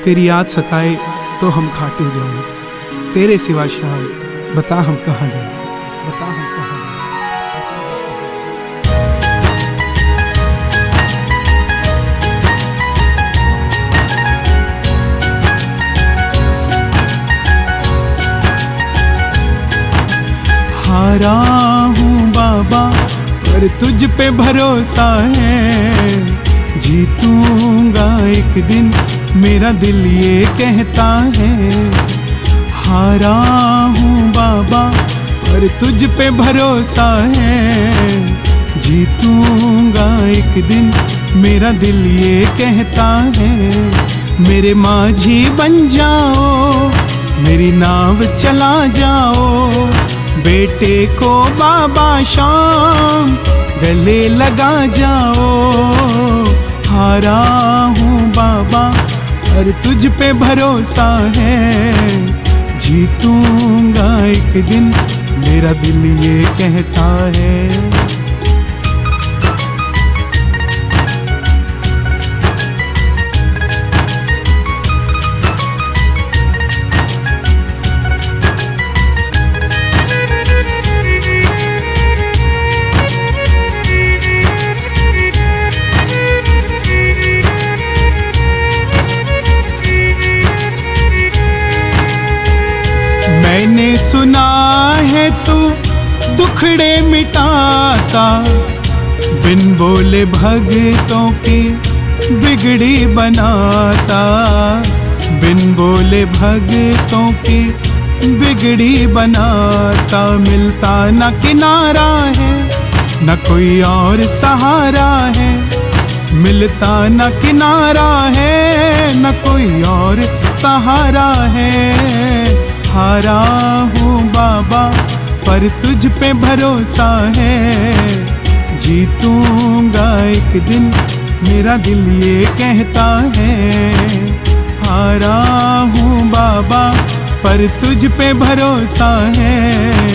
तेरी याद सताए तो हम खाटू जाएं, तेरे सिवा शायद बता हम कहाँ जाएं, बता हम कहाँ जाएं। हारा हूँ बाबा पर तुझ पे भरोसा है, जीतूंगा एक दिन मेरा दिल ये कहता है। हारा हूँ बाबा पर तुझ पे भरोसा है, जीतूंगा एक दिन मेरा दिल ये कहता है। मेरे माझी बन जाओ, मेरी नाव चला जाओ, बेटे को बाबा शाम गले लगा जाओ। हारा हूँ बाबा पर तुझ पे भरोसा है, जीतूंगा एक दिन मेरा दिल ये कहता है। मैंने सुना है तू दुखड़े मिटाता, बिन बोले भगतों की बिगड़ी बनाता, बिन बोले भगतों की बिगड़ी बनाता। मिलता न किनारा है न कोई और सहारा है, मिलता न किनारा है न कोई और सहारा है। हारा हूँ बाबा पर तुझ पे भरोसा है, जीतूंगा एक दिन मेरा दिल ये कहता है। हारा हूँ बाबा पर तुझ पे भरोसा है,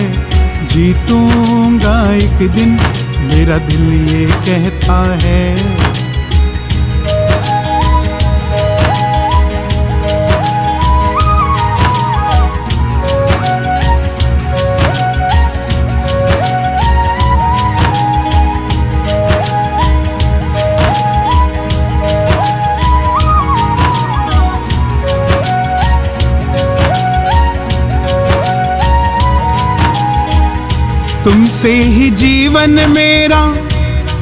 जीतूंगा एक दिन मेरा दिल ये कहता है। तुमसे ही जीवन मेरा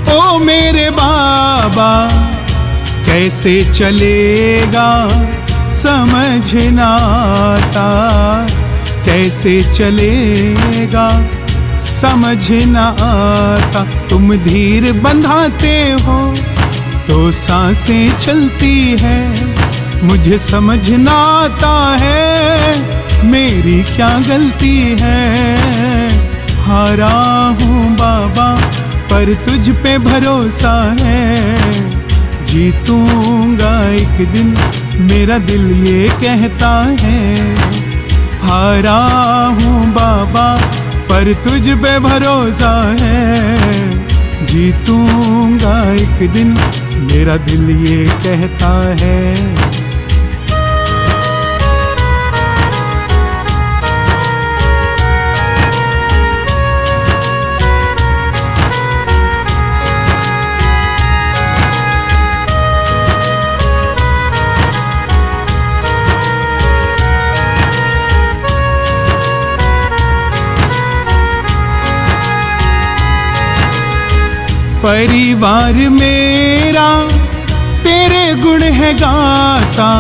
ओ मेरे बाबा, कैसे चलेगा समझ ना आता, कैसे चलेगा समझ ना आता। तुम धीर बंधाते हो तो सांसें चलती है, मुझे समझ ना आता है मेरी क्या गलती है। हारा हूँ बाबा पर तुझ पे भरोसा है, जीतूंगा एक दिन मेरा दिल ये कहता है। हारा हूँ बाबा पर तुझ पे भरोसा है, जीतूंगा एक दिन मेरा दिल ये कहता है। परिवार मेरा तेरे गुण है गाता,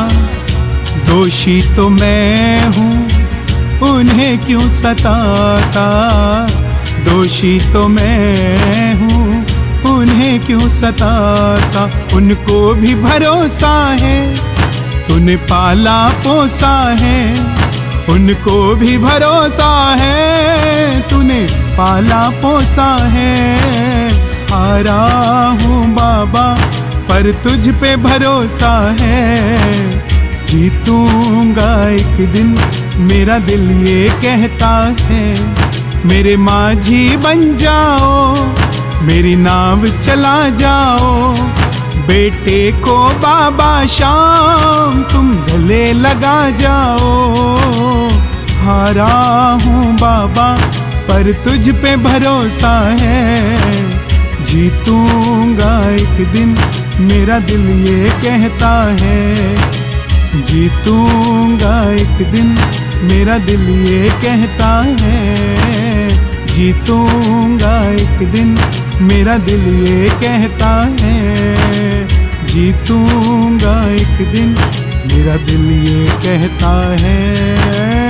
दोषी तो मैं हूँ उन्हें क्यों सताता, दोषी तो मैं हूँ उन्हें क्यों सताता। उनको भी भरोसा है तूने पाला पोसा है, उनको भी भरोसा है तूने पाला पोसा है। हारा हूँ बाबा पर तुझ पे भरोसा है, जीतूंगा एक दिन मेरा दिल ये कहता है। मेरे माझी बन जाओ, मेरी नाव चला जाओ, बेटे को बाबा शाम तुम गले लगा जाओ। हारा हूँ बाबा पर तुझ पे भरोसा है, जीतूंगा एक दिन मेरा दिल ये कहता है। जीतूंगा एक दिन मेरा दिल ये कहता है। जीतूंगा एक दिन मेरा दिल ये कहता है। जीतूंगा एक दिन मेरा दिल ये कहता है।